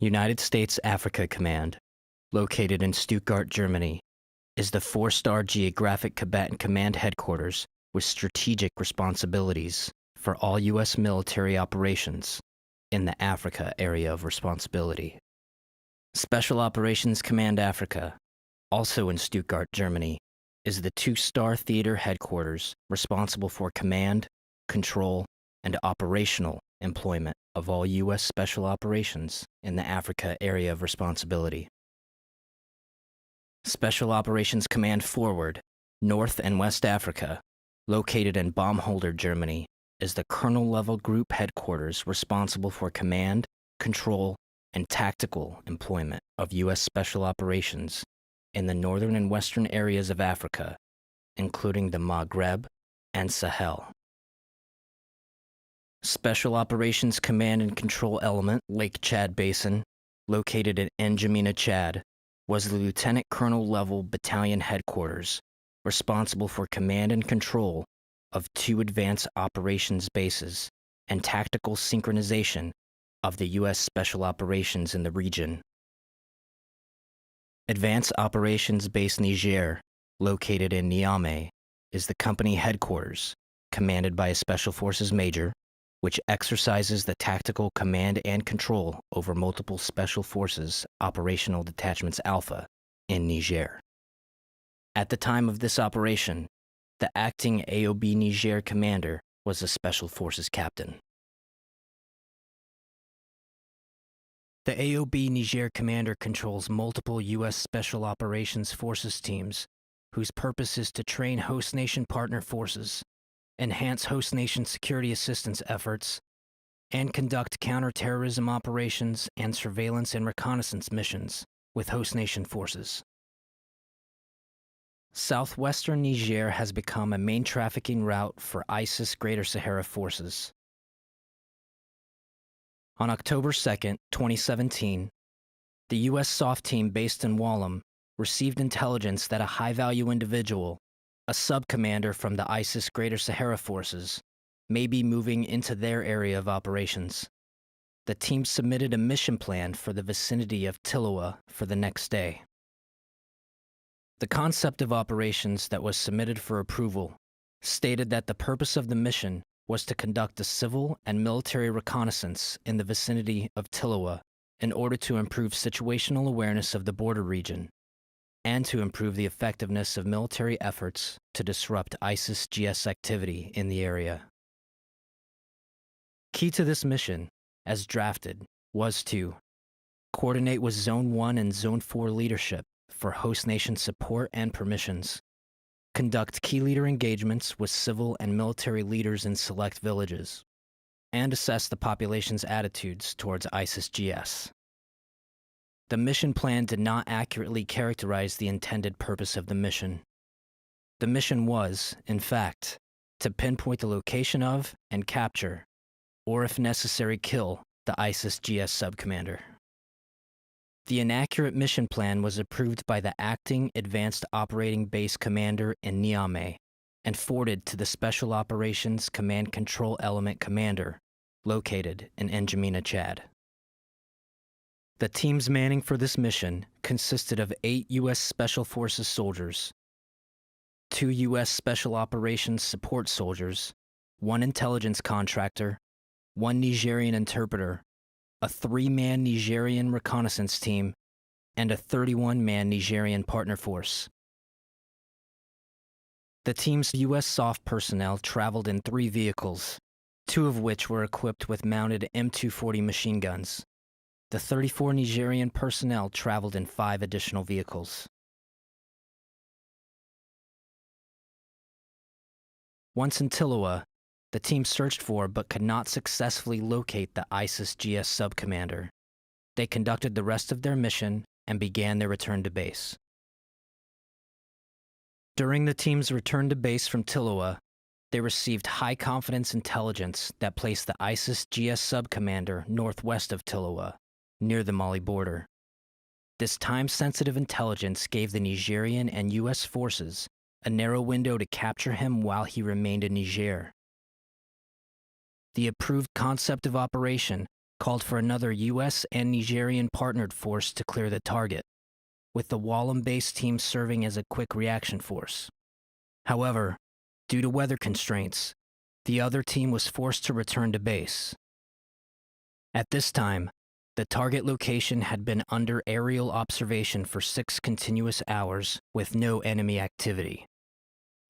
United States Africa Command, located in Stuttgart, Germany, is the four-star geographic combatant command headquarters with strategic responsibilities for all U.S. military operations in the Africa area of responsibility. Special Operations Command Africa, also in Stuttgart, Germany, is the two-star theater headquarters responsible for command, control, and operational employment of all U.S. special operations in the Africa area of responsibility. Special Operations Command Forward, North and West Africa, located in Baumholder, Germany, is the colonel-level group headquarters responsible for command, control, and tactical employment of U.S. special operations in the northern and western areas of Africa, including the Maghreb and Sahel. Special Operations Command and Control Element, Lake Chad Basin, located in N'Djamena, Chad, was the lieutenant colonel level battalion headquarters responsible for command and control of two advanced operations bases and tactical synchronization of the U.S. special operations in the region. Advanced Operations Base Niger, located in Niamey, is the company headquarters, commanded by a Special Forces Major, which exercises the tactical command and control over multiple Special Forces Operational Detachments Alpha in Niger. At the time of this operation, the acting AOB Niger commander was a Special Forces captain. The AOB Niger commander controls multiple U.S. Special Operations Forces teams whose purpose is to train host nation partner forces, enhance host nation security assistance efforts, and conduct counterterrorism operations and surveillance and reconnaissance missions with host nation forces. Southwestern Niger has become a main trafficking route for ISIS Greater Sahara forces. On October 2, 2017, the U.S. SOF team based in Wallam received intelligence that a high-value individual, a sub-commander from the ISIS Greater Sahara forces, may be moving into their area of operations. The team submitted a mission plan for the vicinity of Tiloa for the next day. The concept of operations that was submitted for approval stated that the purpose of the mission was to conduct a civil and military reconnaissance in the vicinity of Tiloa in order to improve situational awareness of the border region and to improve the effectiveness of military efforts to disrupt ISGS activity in the area. Key to this mission, as drafted, was to coordinate with Zone 1 and Zone 4 leadership for host nation support and permissions, conduct key leader engagements with civil and military leaders in select villages, and assess the population's attitudes towards ISGS. The mission plan did not accurately characterize the intended purpose of the mission. The mission was, in fact, to pinpoint the location of and capture, or if necessary kill, the ISGS subcommander. The inaccurate mission plan was approved by the acting Advanced Operating Base Commander in Niamey and forwarded to the Special Operations Command Control Element Commander, located in N'Djamena, Chad. The teams manning for this mission consisted of 8 U.S. Special Forces soldiers, 2 U.S. Special Operations support soldiers, 1 intelligence contractor, 1 Nigerian interpreter, a 3-man Nigerian reconnaissance team, and a 31-man Nigerian partner force. The team's U.S. SOF personnel traveled in 3 vehicles, 2 of which were equipped with mounted M240 machine guns. The 34 Nigerian personnel traveled in 5 additional vehicles. Once in Tiloa, the team searched for but could not successfully locate the ISGS subcommander. They conducted the rest of their mission and began their return to base. During the team's return to base from Tiloa, they received high-confidence intelligence that placed the ISGS subcommander northwest of Tiloa, near the Mali border. This time-sensitive intelligence gave the Nigerian and U.S. forces a narrow window to capture him while he remained in Niger. The approved concept of operation called for another US and Nigerian partnered force to clear the target, with the Wallam-based team serving as a quick reaction force. However, due to weather constraints, the other team was forced to return to base. At this time, the target location had been under aerial observation for 6 continuous hours with no enemy activity.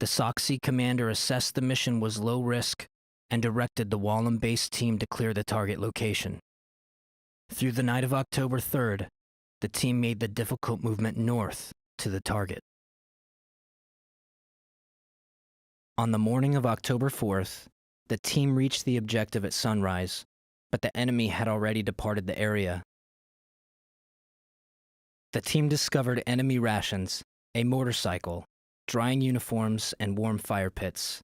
The SOCC commander assessed the mission was low risk and directed the Wallam-based team to clear the target location. Through the night of October 3rd, the team made the difficult movement north to the target. On the morning of October 4th, the team reached the objective at sunrise, but the enemy had already departed the area. The team discovered enemy rations, a motorcycle, drying uniforms, and warm fire pits.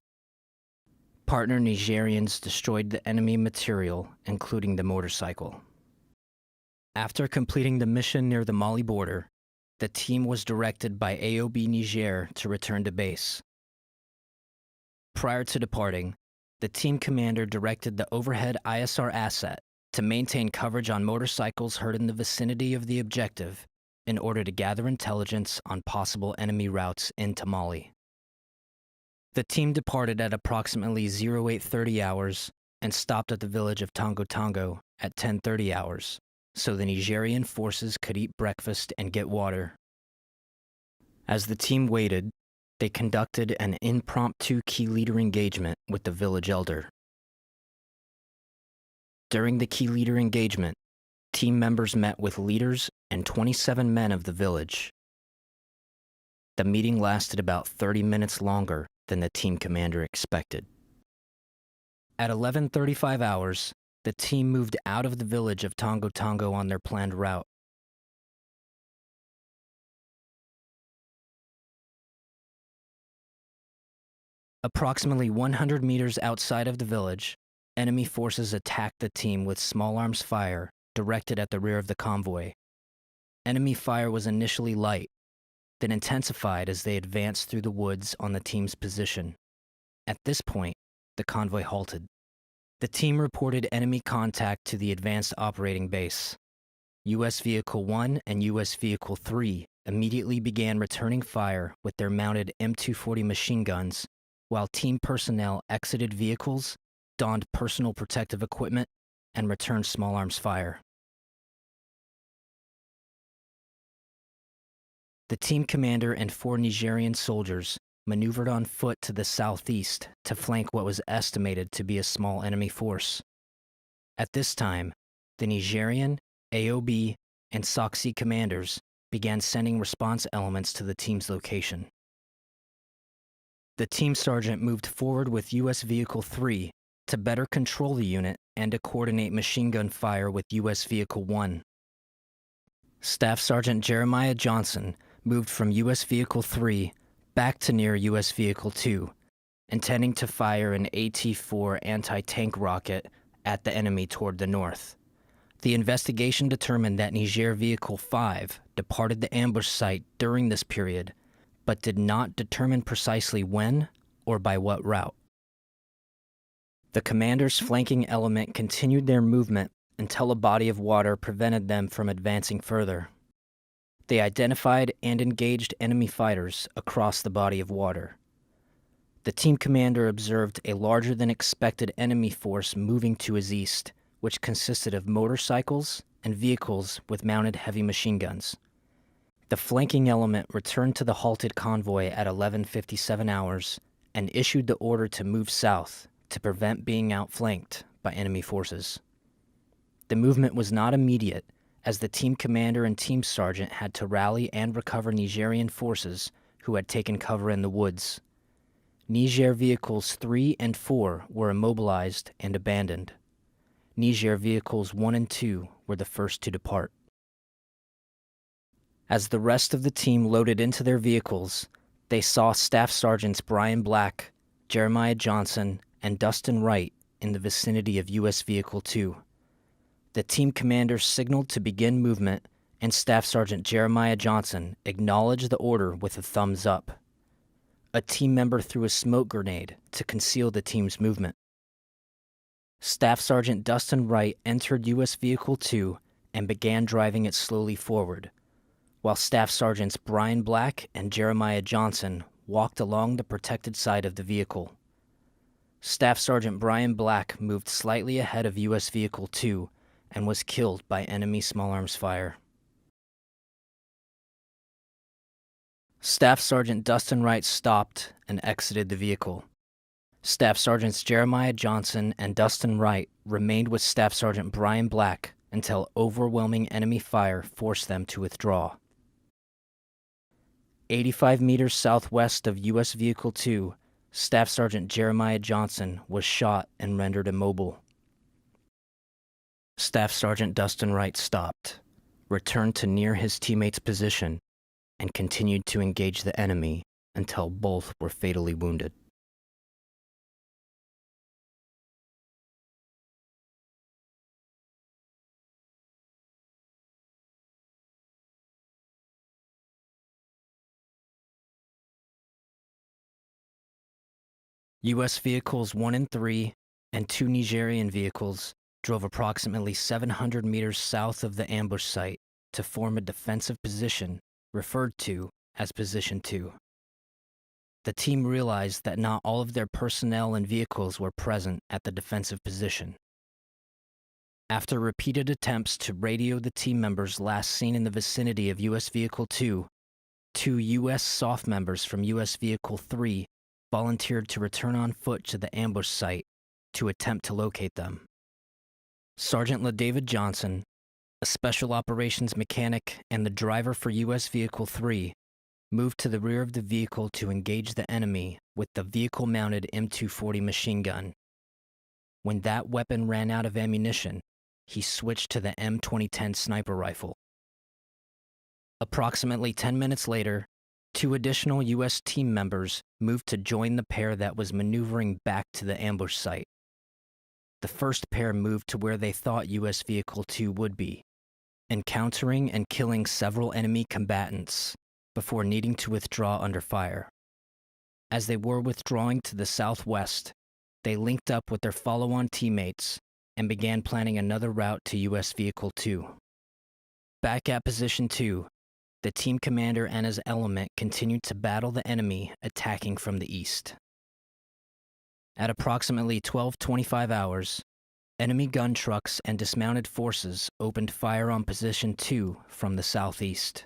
Partner Nigerians destroyed the enemy material, including the motorcycle. After completing the mission near the Mali border, the team was directed by AOB Niger to return to base. Prior to departing, the team commander directed the overhead ISR asset to maintain coverage on motorcycles heard in the vicinity of the objective in order to gather intelligence on possible enemy routes into Mali. The team departed at approximately 0830 hours and stopped at the village of Tongo Tongo at 1030 hours, so the Nigerian forces could eat breakfast and get water. As the team waited, they conducted an impromptu key leader engagement with the village elder. During the key leader engagement, team members met with leaders and 27 men of the village. The meeting lasted about 30 minutes longer than the team commander expected. At 11:35 hours, the team moved out of the village of Tongo Tongo on their planned route. Approximately 100 meters outside of the village, enemy forces attacked the team with small arms fire directed at the rear of the convoy. Enemy fire was initially light, then intensified as they advanced through the woods on the team's position. At this point, the convoy halted. The team reported enemy contact to the Advanced Operating Base. US Vehicle 1 and US Vehicle 3 immediately began returning fire with their mounted M240 machine guns, while team personnel exited vehicles, donned personal protective equipment, and returned small arms fire. The team commander and 4 Nigerian soldiers maneuvered on foot to the southeast to flank what was estimated to be a small enemy force. At this time, the Nigerian, AOB, and SOCC commanders began sending response elements to the team's location. The team sergeant moved forward with US Vehicle 3 to better control the unit and to coordinate machine gun fire with US Vehicle 1. Staff Sergeant Jeremiah Johnson moved from US Vehicle 3 back to near US Vehicle 2, intending to fire an AT-4 anti-tank rocket at the enemy toward the north. The investigation determined that Niger Vehicle 5 departed the ambush site during this period, but did not determine precisely when or by what route. The commander's flanking element continued their movement until a body of water prevented them from advancing further. They identified and engaged enemy fighters across the body of water. The team commander observed a larger than expected enemy force moving to his east, which consisted of motorcycles and vehicles with mounted heavy machine guns. The flanking element returned to the halted convoy at 11:57 hours and issued the order to move south to prevent being outflanked by enemy forces. The movement was not immediate, as the team commander and team sergeant had to rally and recover Nigerian forces who had taken cover in the woods. Niger Vehicles 3 and 4 were immobilized and abandoned. Niger Vehicles 1 and 2 were the first to depart. As the rest of the team loaded into their vehicles, they saw Staff Sergeants Brian Black, Jeremiah Johnson, and Dustin Wright in the vicinity of US Vehicle 2. The team commander signaled to begin movement, and Staff Sergeant Jeremiah Johnson acknowledged the order with a thumbs up. A team member threw a smoke grenade to conceal the team's movement. Staff Sergeant Dustin Wright entered U.S. Vehicle 2 and began driving it slowly forward, while Staff Sergeants Brian Black and Jeremiah Johnson walked along the protected side of the vehicle. Staff Sergeant Brian Black moved slightly ahead of U.S. Vehicle 2 and was killed by enemy small arms fire. Staff Sergeant Dustin Wright stopped and exited the vehicle. Staff Sergeants Jeremiah Johnson and Dustin Wright remained with Staff Sergeant Brian Black until overwhelming enemy fire forced them to withdraw. 85 meters southwest of U.S. Vehicle 2, Staff Sergeant Jeremiah Johnson was shot and rendered immobile. Staff Sergeant Dustin Wright stopped, returned to near his teammate's position, and continued to engage the enemy until both were fatally wounded. U.S. Vehicles 1 and 3 and 2 Nigerian vehicles drove approximately 700 meters south of the ambush site to form a defensive position referred to as Position 2. The team realized that not all of their personnel and vehicles were present at the defensive position. After repeated attempts to radio the team members last seen in the vicinity of U.S. Vehicle 2, 2 U.S. SOF members from U.S. Vehicle 3 volunteered to return on foot to the ambush site to attempt to locate them. Sergeant LaDavid Johnson, a special operations mechanic and the driver for U.S. Vehicle 3, moved to the rear of the vehicle to engage the enemy with the vehicle-mounted M240 machine gun. When that weapon ran out of ammunition, he switched to the M2010 sniper rifle. Approximately 10 minutes later, 2 additional U.S. team members moved to join the pair that was maneuvering back to the ambush site. The first pair moved to where they thought U.S. Vehicle 2 would be, encountering and killing several enemy combatants before needing to withdraw under fire. As they were withdrawing to the southwest, they linked up with their follow-on teammates and began planning another route to U.S. Vehicle 2. Back at Position 2, the team commander and his element continued to battle the enemy attacking from the east. At approximately 12:25 hours, enemy gun trucks and dismounted forces opened fire on Position 2 from the southeast.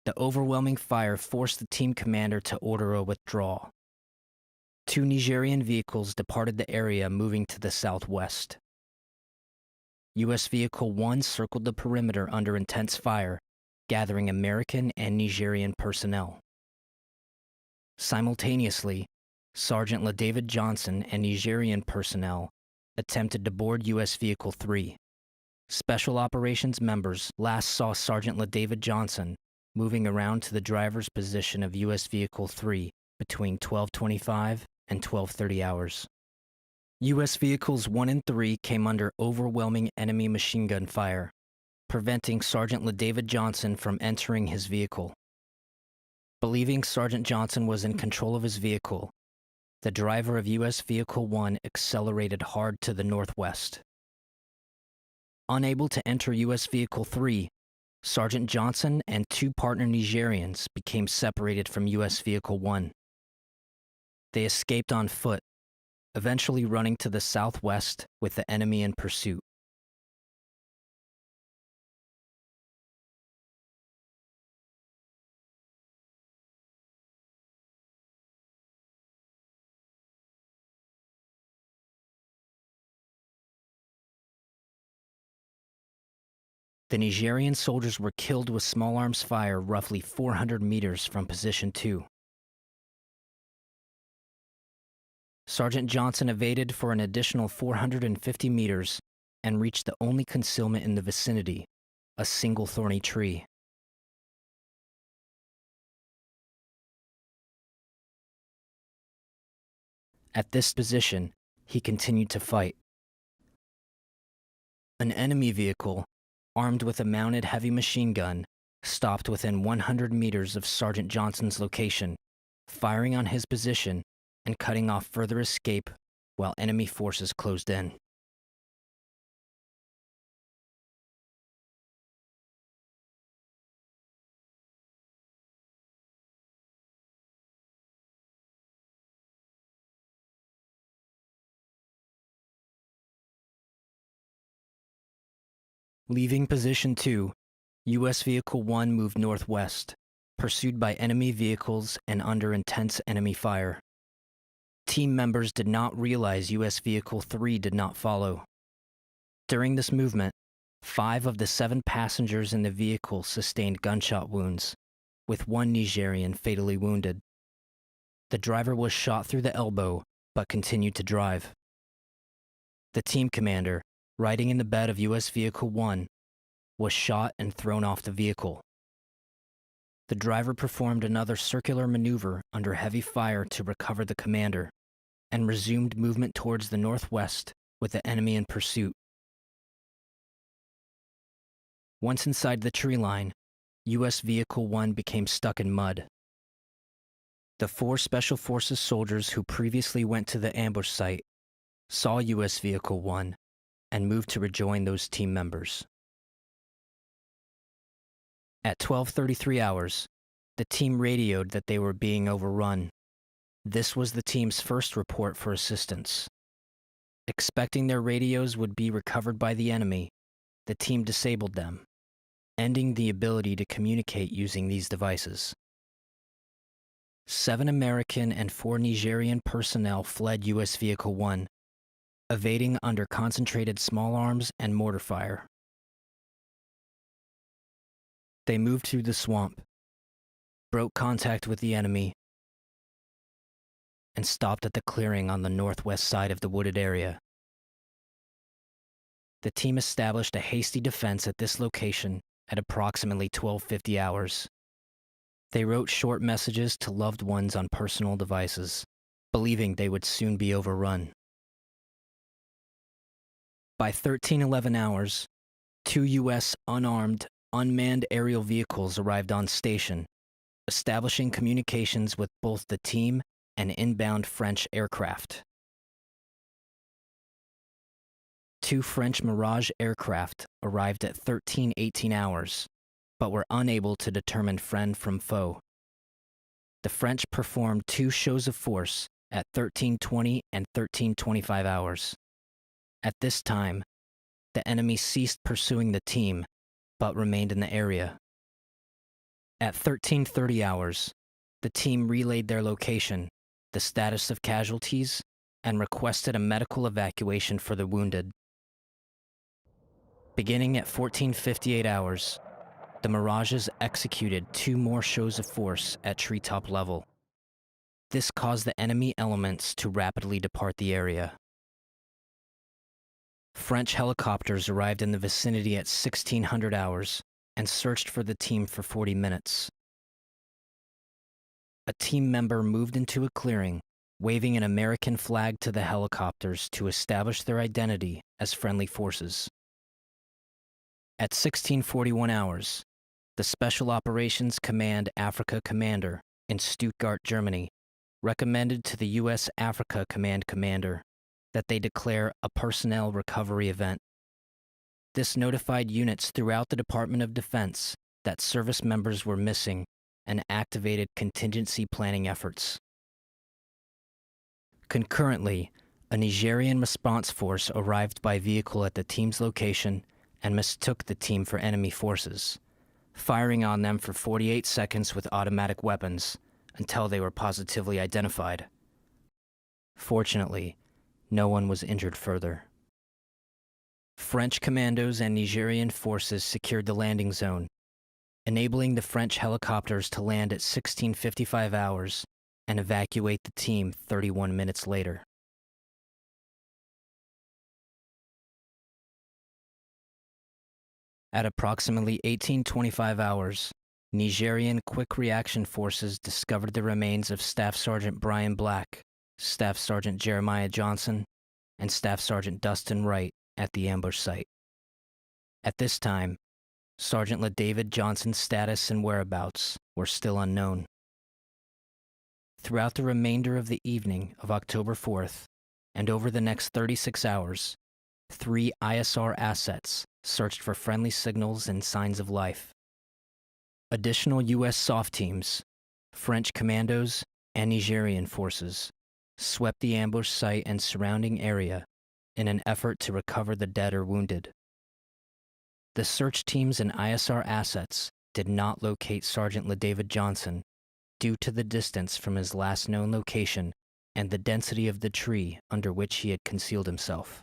The overwhelming fire forced the team commander to order a withdrawal. 2 Nigerian vehicles departed the area, moving to the southwest. U.S. Vehicle 1 circled the perimeter under intense fire, gathering American and Nigerian personnel. Simultaneously, Sergeant LaDavid Johnson and Nigerian personnel attempted to board U.S. Vehicle 3. Special Operations members last saw Sergeant LaDavid Johnson moving around to the driver's position of U.S. Vehicle 3 between 12:25 and 12:30 hours. U.S. Vehicles 1 and 3 came under overwhelming enemy machine gun fire, preventing Sergeant LaDavid Johnson from entering his vehicle. Believing Sergeant Johnson was in control of his vehicle, the driver of U.S. Vehicle 1 accelerated hard to the northwest. Unable to enter U.S. Vehicle 3, Sergeant Johnson and 2 partner Nigerians became separated from U.S. Vehicle 1. They escaped on foot, eventually running to the southwest with the enemy in pursuit. The Nigerian soldiers were killed with small arms fire roughly 400 meters from Position 2. Sergeant Johnson evaded for an additional 450 meters and reached the only concealment in the vicinity, a single thorny tree. At this position, he continued to fight. An enemy vehicle, armed with a mounted heavy machine gun, stopped within 100 meters of Sergeant Johnson's location, firing on his position and cutting off further escape while enemy forces closed in. Leaving Position 2, U.S. Vehicle 1 moved northwest, pursued by enemy vehicles and under intense enemy fire. Team members did not realize U.S. Vehicle 3 did not follow. During this movement, 5 of the 7 passengers in the vehicle sustained gunshot wounds, with 1 Nigerian fatally wounded. The driver was shot through the elbow, but continued to drive. The team commander, riding in the bed of U.S. Vehicle 1, was shot and thrown off the vehicle. The driver performed another circular maneuver under heavy fire to recover the commander, and resumed movement towards the northwest with the enemy in pursuit. Once inside the tree line, U.S. Vehicle 1 became stuck in mud. The 4 Special Forces soldiers who previously went to the ambush site saw U.S. Vehicle 1 and moved to rejoin those team members. At 12:33 hours, the team radioed that they were being overrun. This was the team's first report for assistance. Expecting their radios would be recovered by the enemy, the team disabled them, ending the ability to communicate using these devices. 7 American and 4 Nigerian personnel fled U.S. Vehicle 1, evading under concentrated small arms and mortar fire. They moved through the swamp, broke contact with the enemy, and stopped at the clearing on the northwest side of the wooded area. The team established a hasty defense at this location at approximately 12:50 hours. They wrote short messages to loved ones on personal devices, believing they would soon be overrun. By 13:11 hours, 2 U.S. unmanned aerial vehicles arrived on station, establishing communications with both the team and inbound French aircraft. 2 French Mirage aircraft arrived at 13:18 hours, but were unable to determine friend from foe. The French performed 2 shows of force at 13:20 and 13:25 hours. At this time, the enemy ceased pursuing the team, but remained in the area. At 13:30 hours, the team relayed their location, the status of casualties, and requested a medical evacuation for the wounded. Beginning at 14:58 hours, the Mirages executed 2 more shows of force at treetop level. This caused the enemy elements to rapidly depart the area. French helicopters arrived in the vicinity at 1600 hours and searched for the team for 40 minutes. A team member moved into a clearing, waving an American flag to the helicopters to establish their identity as friendly forces. At 1641 hours, the Special Operations Command Africa Commander in Stuttgart, Germany, recommended to the U.S. Africa Command Commander that they declare a personnel recovery event. This notified units throughout the Department of Defense that service members were missing and activated contingency planning efforts. Concurrently, a Nigerian response force arrived by vehicle at the team's location and mistook the team for enemy forces, firing on them for 48 seconds with automatic weapons until they were positively identified. Fortunately, no one was injured further. French commandos and Nigerian forces secured the landing zone, enabling the French helicopters to land at 16:55 hours and evacuate the team 31 minutes later. At approximately 18:25 hours, Nigerian Quick Reaction Forces discovered the remains of Staff Sergeant Brian Black, Staff Sergeant Jeremiah Johnson, and Staff Sergeant Dustin Wright at the ambush site. At this time, Sergeant LaDavid Johnson's status and whereabouts were still unknown. Throughout the remainder of the evening of October 4th, and over the next 36 hours, 3 ISR assets searched for friendly signals and signs of life. Additional U.S. SOF teams, French commandos, and Nigerian forces swept the ambush site and surrounding area in an effort to recover the dead or wounded. The search teams and ISR assets did not locate Sergeant LaDavid Johnson due to the distance from his last known location and the density of the tree under which he had concealed himself.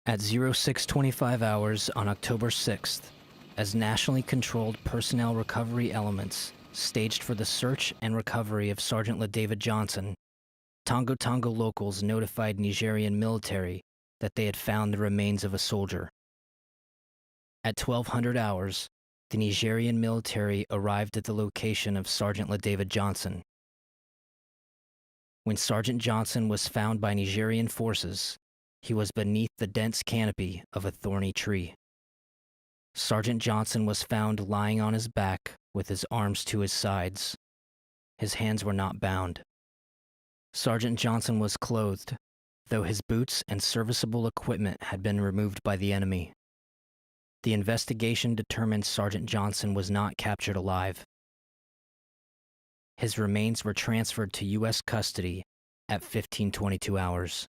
At 0625 hours on October 6th, as nationally controlled personnel recovery elements staged for the search and recovery of Sergeant LaDavid Johnson, Tongo Tongo locals notified Nigerian military that they had found the remains of a soldier. At 1200 hours, the Nigerian military arrived at the location of Sergeant LaDavid Johnson. When Sergeant Johnson was found by Nigerian forces, he was beneath the dense canopy of a thorny tree. Sergeant Johnson was found lying on his back with his arms to his sides. His hands were not bound. Sergeant Johnson was clothed, though his boots and serviceable equipment had been removed by the enemy. The investigation determined Sergeant Johnson was not captured alive. His remains were transferred to U.S. custody at 1522 hours.